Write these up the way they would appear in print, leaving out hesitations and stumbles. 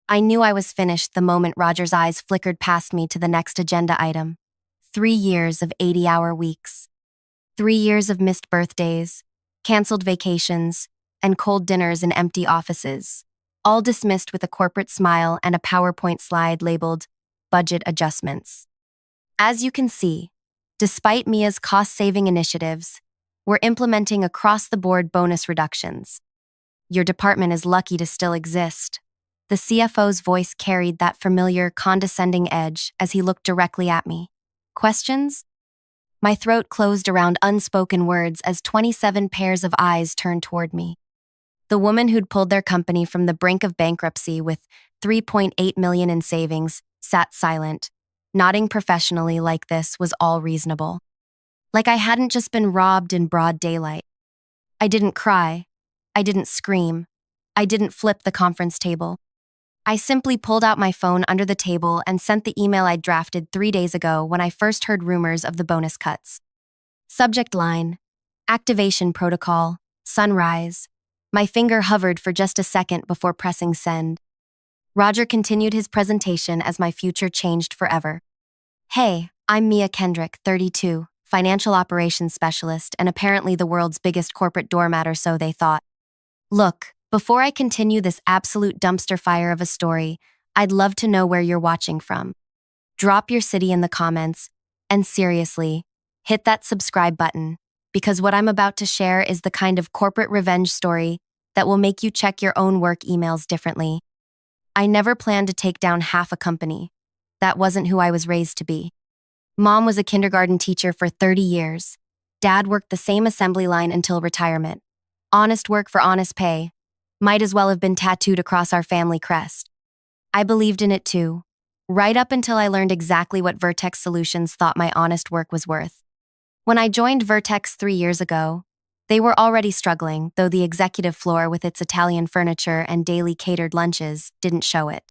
I knew I was finished the moment Roger's eyes flickered past me to the next agenda item. 3 years of 80-hour weeks. 3 years of missed birthdays, canceled vacations, and cold dinners in empty offices, all dismissed with a corporate smile and a PowerPoint slide labeled Budget Adjustments. As you can see, despite Mia's cost-saving initiatives, we're implementing across-the-board bonus reductions. Your department is lucky to still exist. The CFO's voice carried that familiar, condescending edge as he looked directly at me. Questions? My throat closed around unspoken words as 27 pairs of eyes turned toward me. The woman who'd pulled their company from the brink of bankruptcy with $3.8 million in savings sat silent, nodding professionally like this was all reasonable. Like I hadn't just been robbed in broad daylight. I didn't cry. I didn't scream. I didn't flip the conference table. I simply pulled out my phone under the table and sent the email I'd drafted 3 days ago when I first heard rumors of the bonus cuts. Subject line: Activation Protocol, Sunrise. My finger hovered for just a second before pressing send. Roger continued his presentation as my future changed forever. Hey, I'm Mia Kendrick, 32, financial operations specialist and apparently the world's biggest corporate doormat, or so they thought. Look, before I continue this absolute dumpster fire of a story, I'd love to know where you're watching from. Drop your city in the comments, and seriously, hit that subscribe button, because what I'm about to share is the kind of corporate revenge story that will make you check your own work emails differently. I never planned to take down half a company. That wasn't who I was raised to be. Mom was a kindergarten teacher for 30 years. Dad worked the same assembly line until retirement. Honest work for honest pay. Might as well have been tattooed across our family crest. I believed in it too, right up until I learned exactly what Vertex Solutions thought my honest work was worth. When I joined Vertex 3 years ago, they were already struggling, though the executive floor with its Italian furniture and daily catered lunches didn't show it.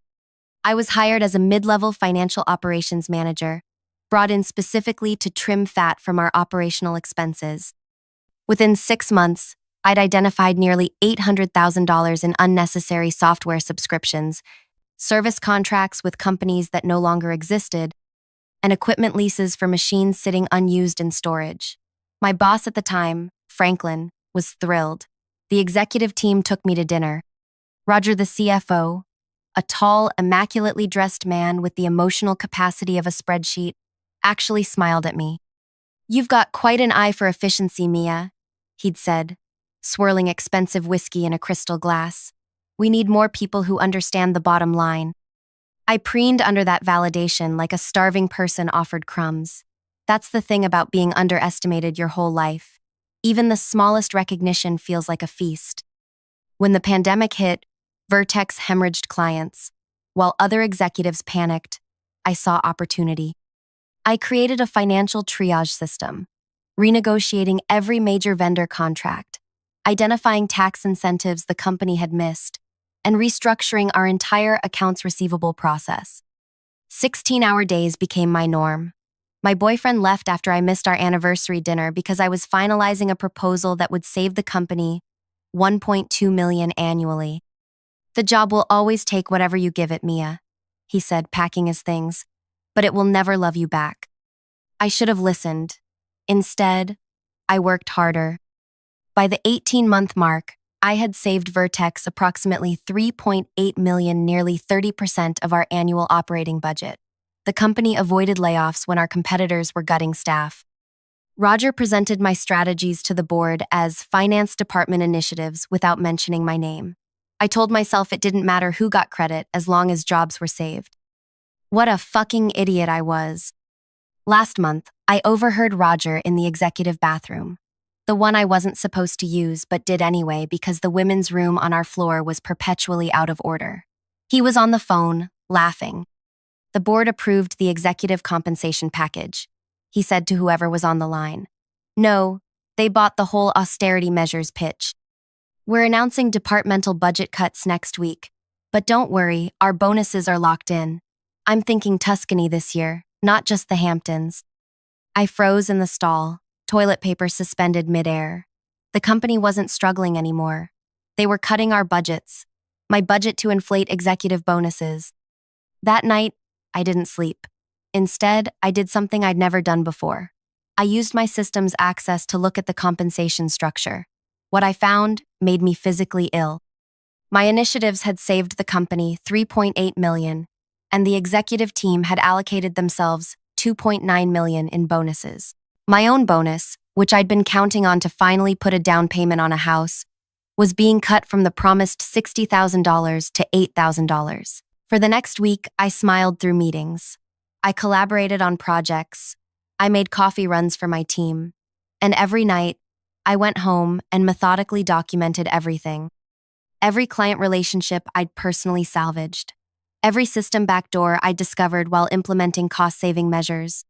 I was hired as a mid-level financial operations manager, brought in specifically to trim fat from our operational expenses. Within 6 months, I'd identified nearly $800,000 in unnecessary software subscriptions, service contracts with companies that no longer existed, and equipment leases for machines sitting unused in storage. My boss at the time, Franklin, was thrilled. The executive team took me to dinner. Roger, the CFO, a tall, immaculately dressed man with the emotional capacity of a spreadsheet, actually smiled at me. "You've got quite an eye for efficiency, Mia," he'd said, swirling expensive whiskey in a crystal glass. "We need more people who understand the bottom line." I preened under that validation like a starving person offered crumbs. That's the thing about being underestimated your whole life. Even the smallest recognition feels like a feast. When the pandemic hit, Vertex hemorrhaged clients. While other executives panicked, I saw opportunity. I created a financial triage system, renegotiating every major vendor contract, identifying tax incentives the company had missed, and restructuring our entire accounts receivable process. 16-hour days became my norm. My boyfriend left after I missed our anniversary dinner because I was finalizing a proposal that would save the company $1.2 million annually. "The job will always take whatever you give it, Mia," he said, packing his things, "but it will never love you back." I should have listened. Instead, I worked harder. By the 18-month mark, I had saved Vertex approximately $3.8 million, nearly 30% of our annual operating budget. The company avoided layoffs when our competitors were gutting staff. Roger presented my strategies to the board as finance department initiatives without mentioning my name. I told myself it didn't matter who got credit as long as jobs were saved. What a fucking idiot I was. Last month, I overheard Roger in the executive bathroom. The one I wasn't supposed to use but did anyway because the women's room on our floor was perpetually out of order. He was on the phone, laughing. The board approved the executive compensation package, he said to whoever was on the line. No, they bought the whole austerity measures pitch. "We're announcing departmental budget cuts next week, but don't worry, our bonuses are locked in. I'm thinking Tuscany this year, not just the Hamptons." I froze in the stall, toilet paper suspended midair. The company wasn't struggling anymore. They were cutting our budgets. my budget to inflate executive bonuses. That night, I didn't sleep. Instead, I did something I'd never done before. I used my system's access to look at the compensation structure. What I found made me physically ill. My initiatives had saved the company $3.8 million, and the executive team had allocated themselves $2.9 million in bonuses. My own bonus, which I'd been counting on to finally put a down payment on a house, was being cut from the promised $60,000 to $8,000. For the next week, I smiled through meetings. I collaborated on projects. I made coffee runs for my team. And every night, I went home and methodically documented everything. Every client relationship I'd personally salvaged. Every system backdoor I'd discovered while implementing cost-saving measures.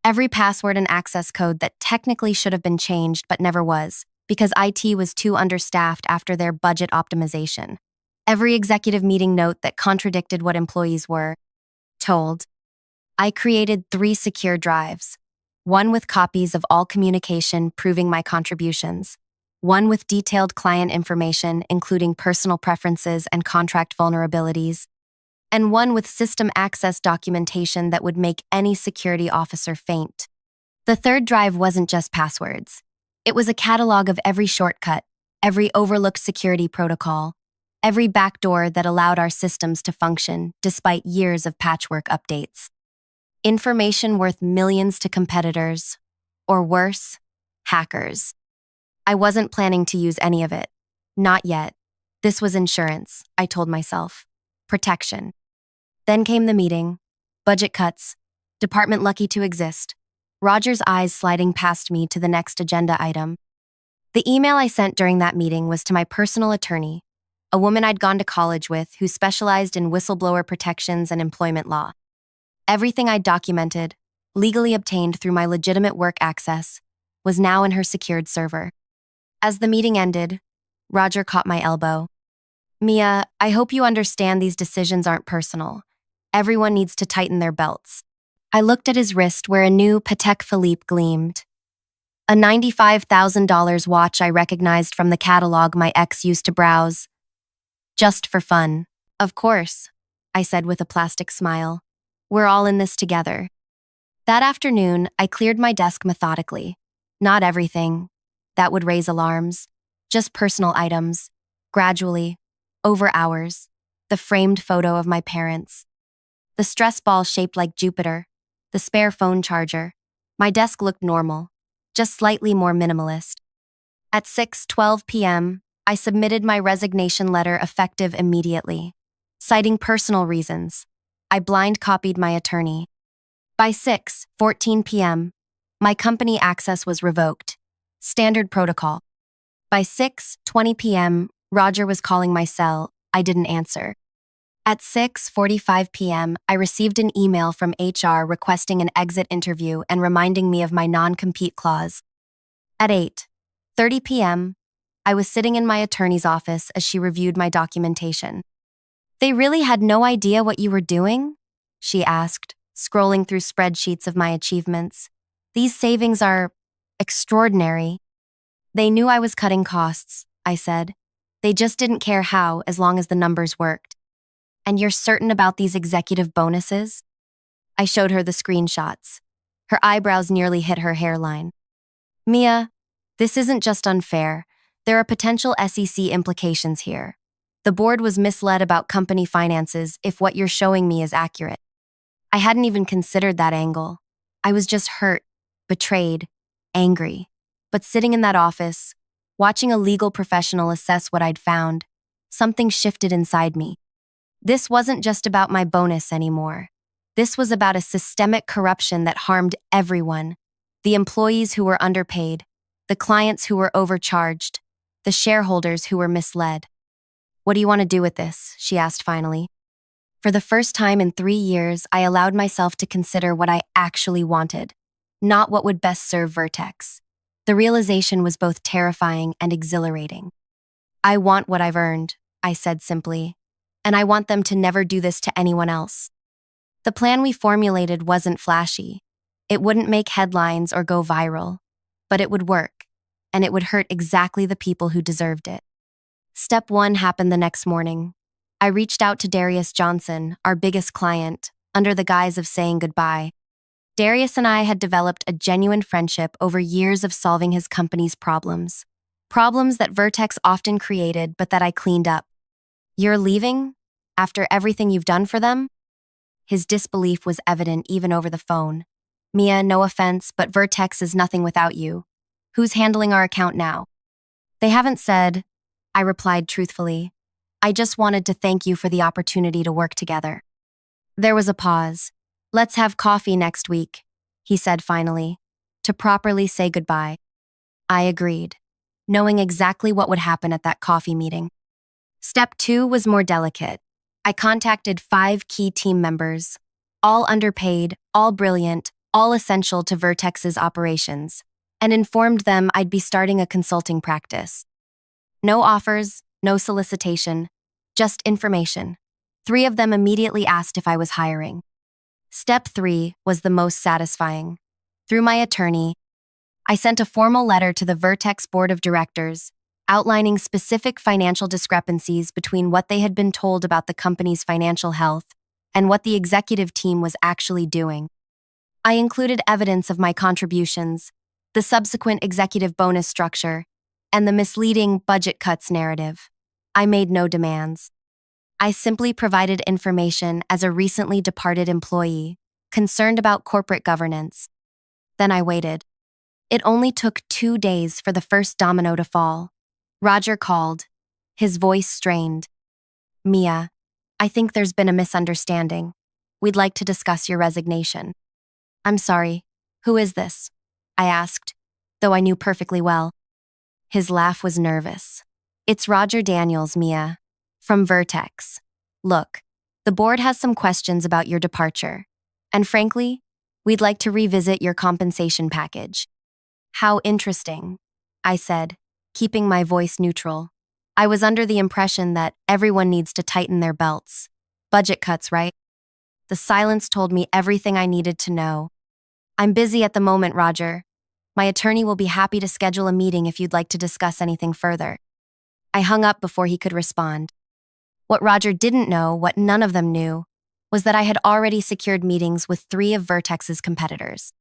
Every password and access code that technically should have been changed but never was, because IT was too understaffed after their budget optimization. Every executive meeting note that contradicted what employees were told. I created 3 secure drives, one with copies of all communication proving my contributions, one with detailed client information including personal preferences and contract vulnerabilities, and one with system access documentation that would make any security officer faint. The third drive wasn't just passwords. It was a catalog of every shortcut, every overlooked security protocol, every backdoor that allowed our systems to function despite years of patchwork updates. Information worth millions to competitors, or worse, hackers. I wasn't planning to use any of it. Not yet. This was insurance, I told myself. Protection. Then came the meeting. Budget cuts. Department lucky to exist. Roger's eyes sliding past me to the next agenda item. The email I sent during that meeting was to my personal attorney, a woman I'd gone to college with who specialized in whistleblower protections and employment law. Everything I'd documented, legally obtained through my legitimate work access, was now in her secured server. As the meeting ended, Roger caught my elbow. "Mia, I hope you understand these decisions aren't personal. Everyone needs to tighten their belts." I looked at his wrist where a new Patek Philippe gleamed. A $95,000 watch I recognized from the catalog my ex used to browse. Just for fun. "Of course," I said with a plastic smile. "We're all in this together." That afternoon, I cleared my desk methodically. Not everything. That would raise alarms. Just personal items. Gradually. Over hours. The framed photo of my parents. The stress ball shaped like Jupiter. The spare phone charger. My desk looked normal. Just slightly more minimalist. At 6:12 p.m., I submitted my resignation letter effective immediately. Citing personal reasons, I blind copied my attorney. By 6:14 p.m., my company access was revoked. Standard protocol. By 6:20 p.m., Roger was calling my cell. I didn't answer. At 6:45 p.m., I received an email from HR requesting an exit interview and reminding me of my non-compete clause. At 8:30 p.m., I was sitting in my attorney's office as she reviewed my documentation. "They really had no idea what you were doing?" she asked, scrolling through spreadsheets of my achievements. "These savings are extraordinary." "They knew I was cutting costs," I said. "They just didn't care how as long as the numbers worked." "And you're certain about these executive bonuses?" I showed her the screenshots. Her eyebrows nearly hit her hairline. "Mia, this isn't just unfair. There are potential SEC implications here. The board was misled about company finances if what you're showing me is accurate." I hadn't even considered that angle. I was just hurt, betrayed, angry. But sitting in that office, watching a legal professional assess what I'd found, something shifted inside me. This wasn't just about my bonus anymore. This was about a systemic corruption that harmed everyone. The employees who were underpaid, the clients who were overcharged, the shareholders who were misled. "What do you want to do with this?" she asked finally. For the first time in 3 years, I allowed myself to consider what I actually wanted, not what would best serve Vertex. The realization was both terrifying and exhilarating. "I want what I've earned," I said simply, "and I want them to never do this to anyone else." The plan we formulated wasn't flashy. It wouldn't make headlines or go viral, but it would work, and it would hurt exactly the people who deserved it. Step 1 happened the next morning. I reached out to Darius Johnson, our biggest client, under the guise of saying goodbye. Darius and I had developed a genuine friendship over years of solving his company's problems. Problems that Vertex often created, but that I cleaned up. You're leaving? After everything you've done for them? His disbelief was evident even over the phone. Mia, no offense, but Vertex is nothing without you. Who's handling our account now? They haven't said, I replied truthfully. I just wanted to thank you for the opportunity to work together. There was a pause. Let's have coffee next week, he said finally, to properly say goodbye. I agreed, knowing exactly what would happen at that coffee meeting. Step 2 was more delicate. I contacted 5 key team members, all underpaid, all brilliant, all essential to Vertex's operations, and informed them I'd be starting a consulting practice. No offers, no solicitation, just information. 3 of them immediately asked if I was hiring. Step 3 was the most satisfying. Through my attorney, I sent a formal letter to the Vertex Board of Directors, outlining specific financial discrepancies between what they had been told about the company's financial health and what the executive team was actually doing. I included evidence of my contributions, the subsequent executive bonus structure, and the misleading budget cuts narrative. I made no demands. I simply provided information as a recently departed employee, concerned about corporate governance. Then I waited. It only took 2 days for the first domino to fall. Roger called, his voice strained. Mia, I think there's been a misunderstanding. We'd like to discuss your resignation. I'm sorry, who is this? I asked, though I knew perfectly well. His laugh was nervous. It's Roger Daniels, Mia. From Vertex. Look, the board has some questions about your departure. And frankly, we'd like to revisit your compensation package. How interesting, I said, keeping my voice neutral. I was under the impression that everyone needs to tighten their belts. Budget cuts, right? The silence told me everything I needed to know. I'm busy at the moment, Roger. My attorney will be happy to schedule a meeting if you'd like to discuss anything further. I hung up before he could respond. What Roger didn't know, what none of them knew, was that I had already secured meetings with 3 of Vertex's competitors.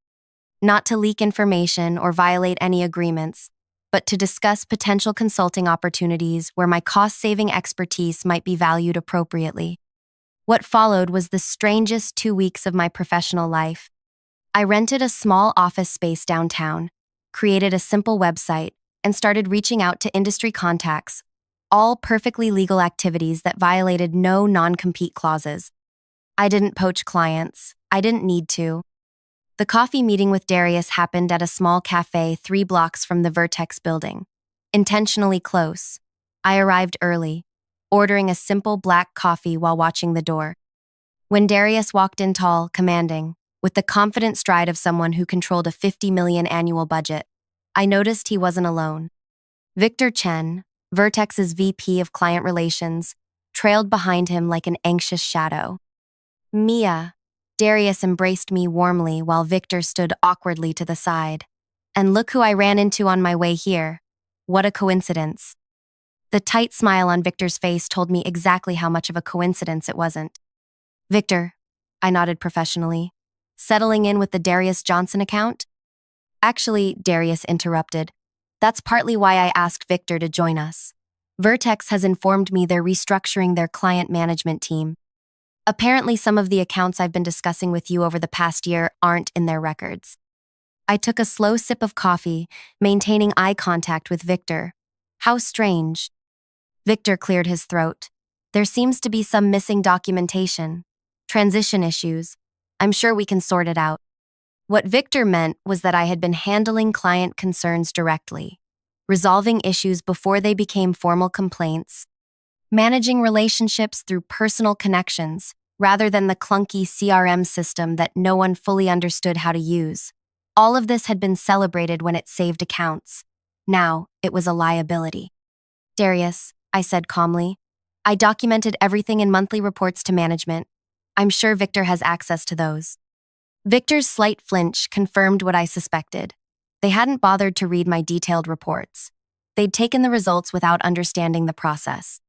Not to leak information or violate any agreements, but to discuss potential consulting opportunities where my cost-saving expertise might be valued appropriately. What followed was the strangest 2 weeks of my professional life. I rented a small office space downtown, created a simple website, and started reaching out to industry contacts, all perfectly legal activities that violated no non-compete clauses. I didn't poach clients. I didn't need to. The coffee meeting with Darius happened at a small cafe 3 blocks from the Vertex building. Intentionally close. I arrived early, ordering a simple black coffee while watching the door. When Darius walked in tall, commanding, with the confident stride of someone who controlled a $50 million annual budget, I noticed he wasn't alone. Victor Chen, Vertex's VP of Client Relations, trailed behind him like an anxious shadow. Mia, Darius embraced me warmly while Victor stood awkwardly to the side. And look who I ran into on my way here. What a coincidence. The tight smile on Victor's face told me exactly how much of a coincidence it wasn't. Victor, I nodded professionally. Settling in with the Darius Johnson account? Actually, Darius interrupted. That's partly why I asked Victor to join us. Vertex has informed me they're restructuring their client management team. Apparently, some of the accounts I've been discussing with you over the past year aren't in their records. I took a slow sip of coffee, maintaining eye contact with Victor. How strange. Victor cleared his throat. There seems to be some missing documentation. Transition issues. I'm sure we can sort it out. What Victor meant was that I had been handling client concerns directly, resolving issues before they became formal complaints, managing relationships through personal connections rather than the clunky CRM system that no one fully understood how to use. All of this had been celebrated when it saved accounts. Now, it was a liability. Darius, I said calmly, I documented everything in monthly reports to management. I'm sure Victor has access to those. Victor's slight flinch confirmed what I suspected. They hadn't bothered to read my detailed reports. They'd taken the results without understanding the process.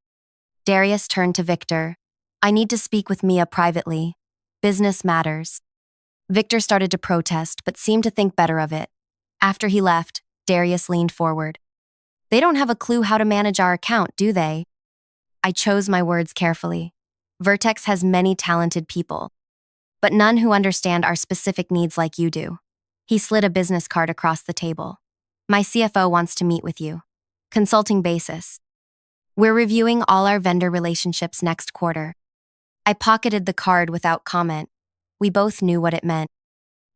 Darius turned to Victor. I need to speak with Mia privately. Business matters. Victor started to protest, but seemed to think better of it. After he left, Darius leaned forward. They don't have a clue how to manage our account, do they? I chose my words carefully. Vertex has many talented people, but none who understand our specific needs like you do. He slid a business card across the table. My CFO wants to meet with you. Consulting basis. We're reviewing all our vendor relationships next quarter. I pocketed the card without comment. We both knew what it meant.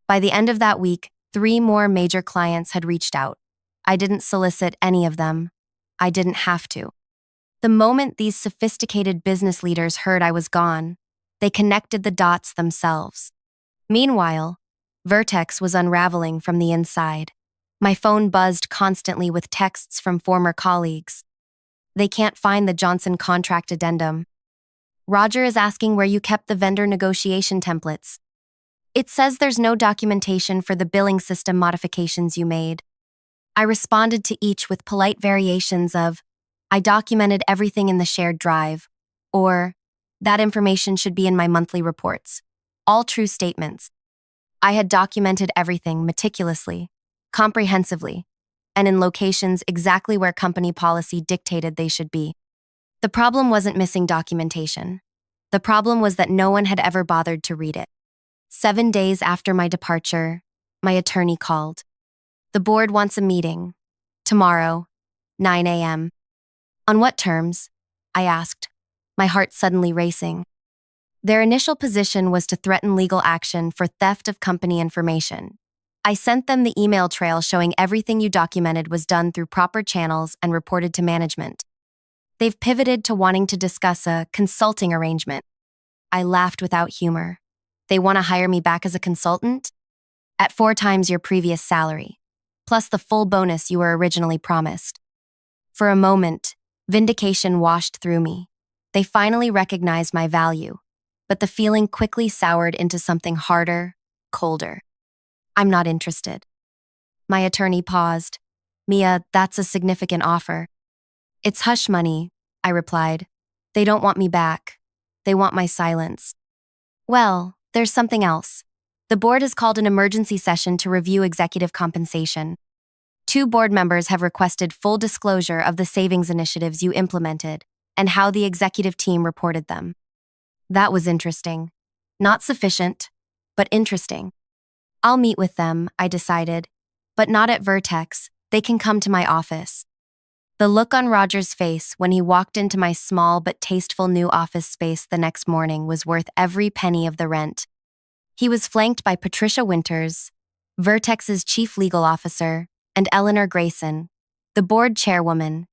By the end of that week, 3 more major clients had reached out. I didn't solicit any of them. I didn't have to. The moment these sophisticated business leaders heard I was gone, they connected the dots themselves. Meanwhile, Vertex was unraveling from the inside. My phone buzzed constantly with texts from former colleagues. They can't find the Johnson contract addendum. Roger is asking where you kept the vendor negotiation templates. It says there's no documentation for the billing system modifications you made. I responded to each with polite variations of, I documented everything in the shared drive, or, that information should be in my monthly reports. All true statements. I had documented everything meticulously, comprehensively, and in locations exactly where company policy dictated they should be. The problem wasn't missing documentation. The problem was that no one had ever bothered to read it. 7 days after my departure, my attorney called. The board wants a meeting. Tomorrow, 9 a.m. On what terms? I asked, my heart suddenly racing. Their initial position was to threaten legal action for theft of company information. I sent them the email trail showing everything you documented was done through proper channels and reported to management. They've pivoted to wanting to discuss a consulting arrangement. I laughed without humor. They want to hire me back as a consultant? At 4 times your previous salary, plus the full bonus you were originally promised. For a moment, vindication washed through me. They finally recognized my value, but the feeling quickly soured into something harder, colder. I'm not interested. My attorney paused. Mia, that's a significant offer. It's hush money, I replied. They don't want me back. They want my silence. Well, there's something else. The board has called an emergency session to review executive compensation. 2 board members have requested full disclosure of the savings initiatives you implemented and how the executive team reported them. That was interesting. Not sufficient, but interesting. I'll meet with them, I decided, but not at Vertex. They can come to my office. The look on Roger's face when he walked into my small but tasteful new office space the next morning was worth every penny of the rent. He was flanked by Patricia Winters, Vertex's chief legal officer, and Eleanor Grayson, the board chairwoman,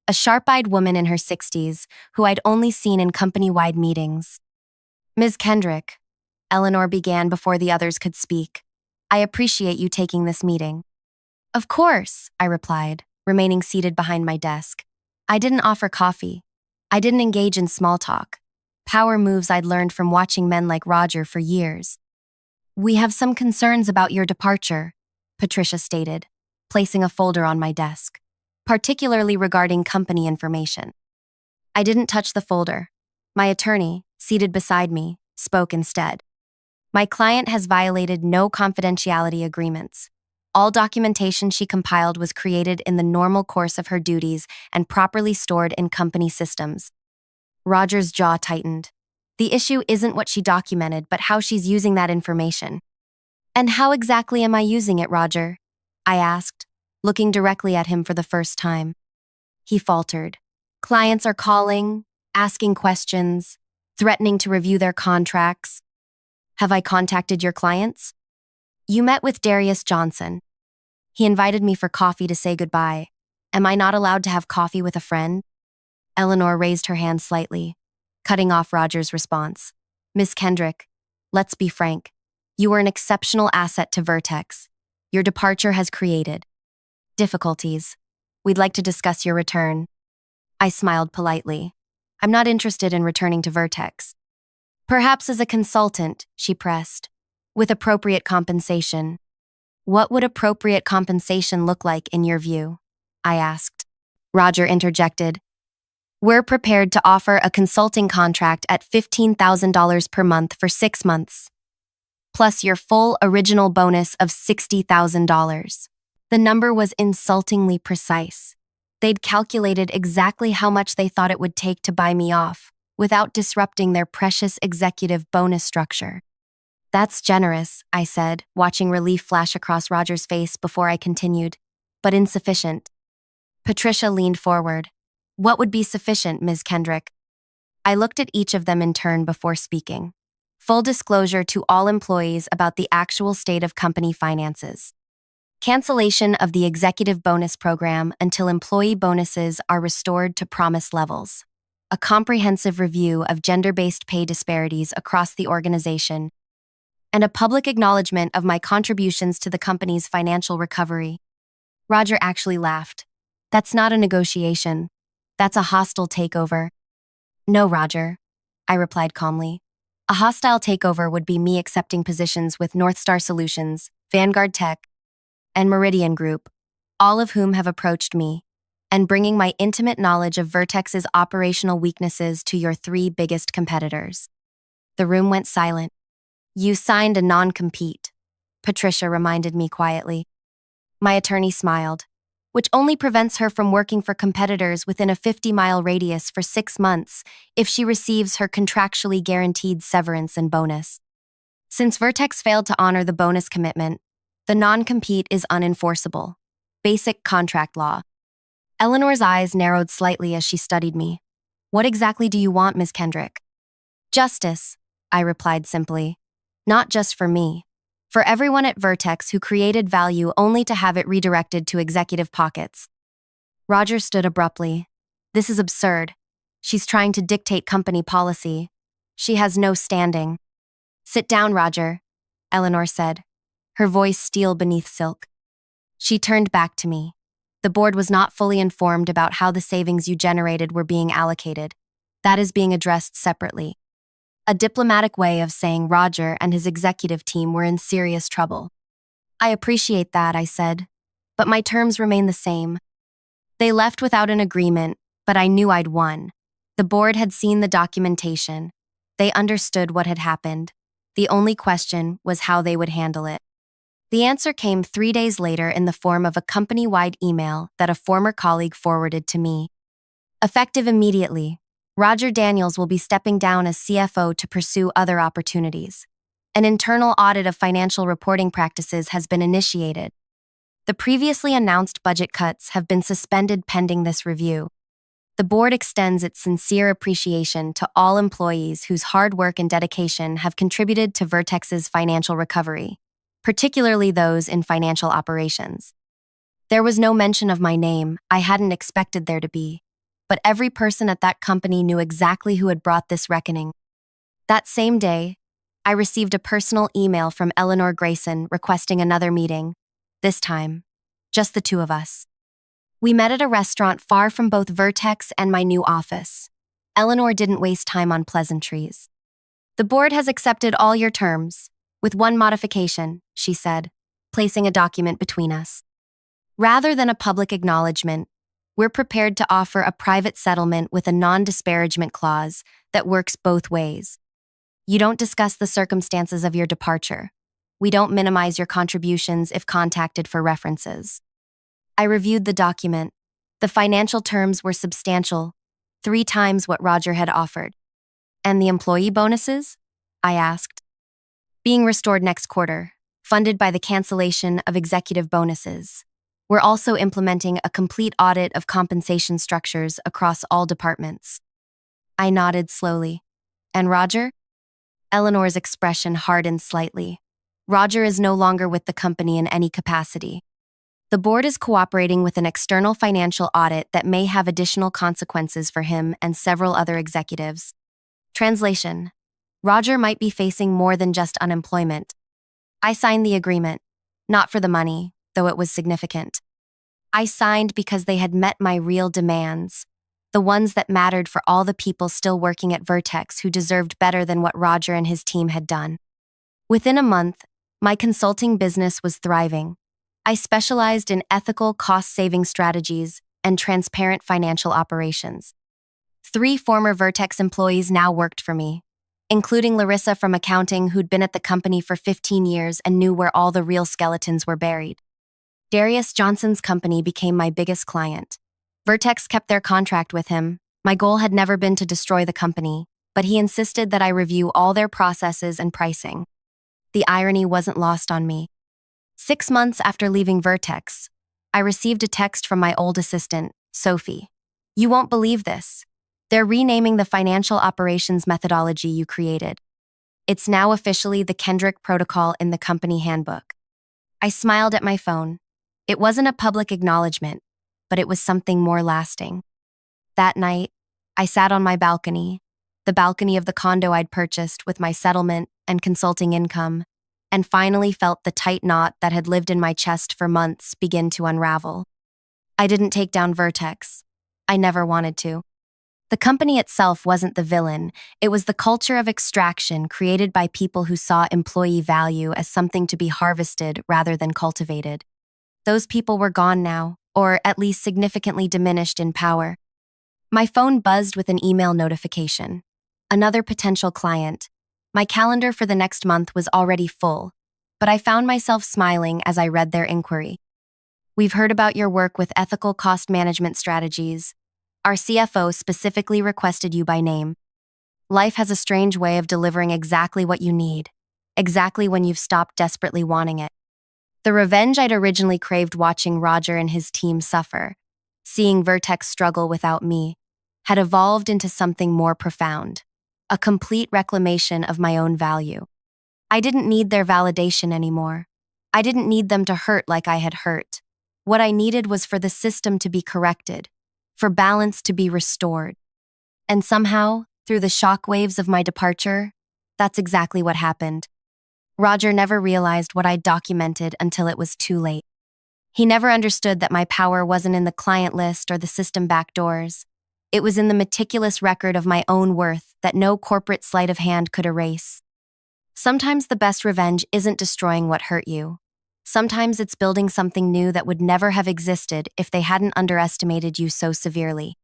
a sharp-eyed woman in her 60s who I'd only seen in company-wide meetings. Ms. Kendrick, Eleanor began before the others could speak. I appreciate you taking this meeting. Of course, I replied, remaining seated behind my desk. I didn't offer coffee. I didn't engage in small talk. Power moves I'd learned from watching men like Roger for years. We have some concerns about your departure, Patricia stated, placing a folder on my desk, particularly regarding company information. I didn't touch the folder. My attorney, seated beside me, spoke instead. My client has violated no confidentiality agreements. All documentation she compiled was created in the normal course of her duties and properly stored in company systems. Roger's jaw tightened. The issue isn't what she documented, but how she's using that information. And how exactly am I using it, Roger? I asked, looking directly at him for the first time. He faltered. Clients are calling, asking questions, threatening to review their contracts. Have I contacted your clients? You met with Darius Johnson. He invited me for coffee to say goodbye. Am I not allowed to have coffee with a friend? Eleanor raised her hand slightly, cutting off Roger's response. Miss Kendrick, let's be frank. You were an exceptional asset to Vertex. Your departure has created difficulties. We'd like to discuss your return. I smiled politely. I'm not interested in returning to Vertex. Perhaps as a consultant, she pressed, with appropriate compensation. What would appropriate compensation look like in your view? I asked. Roger interjected. We're prepared to offer a consulting contract at $15,000 per month for 6 months, plus your full original bonus of $60,000. The number was insultingly precise. They'd calculated exactly how much they thought it would take to buy me off, without disrupting their precious executive bonus structure. That's generous, I said, watching relief flash across Roger's face before I continued, but insufficient. Patricia leaned forward. What would be sufficient, Ms. Kendrick? I looked at each of them in turn before speaking. Full disclosure to all employees about the actual state of company finances. Cancellation of the executive bonus program until employee bonuses are restored to promised levels. A comprehensive review of gender-based pay disparities across the organization, and a public acknowledgement of my contributions to the company's financial recovery. Roger actually laughed. That's not a negotiation. That's a hostile takeover. No, Roger, I replied calmly. A hostile takeover would be me accepting positions with North Star Solutions, Vanguard Tech, and Meridian Group, all of whom have approached me, and bringing my intimate knowledge of Vertex's operational weaknesses to your 3 biggest competitors. The room went silent. You signed a non-compete, Patricia reminded me quietly. My attorney smiled, which only prevents her from working for competitors within a 50-mile radius for 6 months if she receives her contractually guaranteed severance and bonus. Since Vertex failed to honor the bonus commitment, the non-compete is unenforceable. Basic contract law. Eleanor's eyes narrowed slightly as she studied me. What exactly do you want, Ms. Kendrick? Justice, I replied simply. Not just for me. For everyone at Vertex who created value only to have it redirected to executive pockets. Roger stood abruptly. This is absurd. She's trying to dictate company policy. She has no standing. Sit down, Roger, Eleanor said, her voice steel beneath silk. She turned back to me. The board was not fully informed about how the savings you generated were being allocated. That is being addressed separately. A diplomatic way of saying Roger and his executive team were in serious trouble. I appreciate that, I said, but my terms remain the same. They left without an agreement, but I knew I'd won. The board had seen the documentation. They understood what had happened. The only question was how they would handle it. The answer came 3 days later in the form of a company-wide email that a former colleague forwarded to me. Effective immediately, Roger Daniels will be stepping down as CFO to pursue other opportunities. An internal audit of financial reporting practices has been initiated. The previously announced budget cuts have been suspended pending this review. The board extends its sincere appreciation to all employees whose hard work and dedication have contributed to Vertex's financial recovery, particularly those in financial operations. There was no mention of my name. I hadn't expected there to be. But every person at that company knew exactly who had brought this reckoning. That same day, I received a personal email from Eleanor Grayson requesting another meeting. This time, just the 2 of us. We met at a restaurant far from both Vertex and my new office. Eleanor didn't waste time on pleasantries. The board has accepted all your terms, with one modification, she said, placing a document between us. Rather than a public acknowledgement, we're prepared to offer a private settlement with a non-disparagement clause that works both ways. You don't discuss the circumstances of your departure. We don't minimize your contributions if contacted for references. I reviewed the document. The financial terms were substantial, 3 times what Roger had offered. And the employee bonuses? I asked. Being restored next quarter, funded by the cancellation of executive bonuses. We're also implementing a complete audit of compensation structures across all departments. I nodded slowly. And Roger? Eleanor's expression hardened slightly. Roger is no longer with the company in any capacity. The board is cooperating with an external financial audit that may have additional consequences for him and several other executives. Translation: Roger might be facing more than just unemployment. I signed the agreement, not for the money, though it was significant. I signed because they had met my real demands, the ones that mattered for all the people still working at Vertex who deserved better than what Roger and his team had done. Within a month, my consulting business was thriving. I specialized in ethical cost-saving strategies and transparent financial operations. 3 former Vertex employees now worked for me, including Larissa from accounting, who'd been at the company for 15 years and knew where all the real skeletons were buried. Darius Johnson's company became my biggest client. Vertex kept their contract with him. My goal had never been to destroy the company, but he insisted that I review all their processes and pricing. The irony wasn't lost on me. 6 months after leaving Vertex, I received a text from my old assistant, Sophie. "You won't believe this. They're renaming the financial operations methodology you created. It's now officially the Kendrick Protocol in the company handbook." I smiled at my phone. It wasn't a public acknowledgement, but it was something more lasting. That night, I sat on my balcony, the balcony of the condo I'd purchased with my settlement and consulting income, and finally felt the tight knot that had lived in my chest for months begin to unravel. I didn't take down Vertex. I never wanted to. The company itself wasn't the villain. It was the culture of extraction created by people who saw employee value as something to be harvested rather than cultivated. Those people were gone now, or at least significantly diminished in power. My phone buzzed with an email notification. Another potential client. My calendar for the next month was already full, but I found myself smiling as I read their inquiry. "We've heard about your work with ethical cost management strategies. Our CFO specifically requested you by name. Life has a strange way of delivering exactly what you need, exactly when you've stopped desperately wanting it." The revenge I'd originally craved watching Roger and his team suffer, seeing Vertex struggle without me, had evolved into something more profound, a complete reclamation of my own value. I didn't need their validation anymore. I didn't need them to hurt like I had hurt. What I needed was for the system to be corrected, for balance to be restored. And somehow, through the shockwaves of my departure, that's exactly what happened. Roger never realized what I'd documented until it was too late. He never understood that my power wasn't in the client list or the system backdoors. It was in the meticulous record of my own worth that no corporate sleight of hand could erase. Sometimes the best revenge isn't destroying what hurt you. Sometimes it's building something new that would never have existed if they hadn't underestimated you so severely.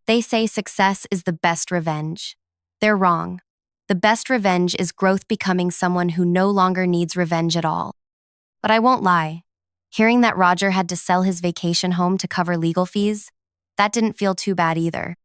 They say success is the best revenge. They're wrong. The best revenge is growth becoming someone who no longer needs revenge at all. But I won't lie. Hearing that Roger had to sell his vacation home to cover legal fees, that didn't feel too bad either.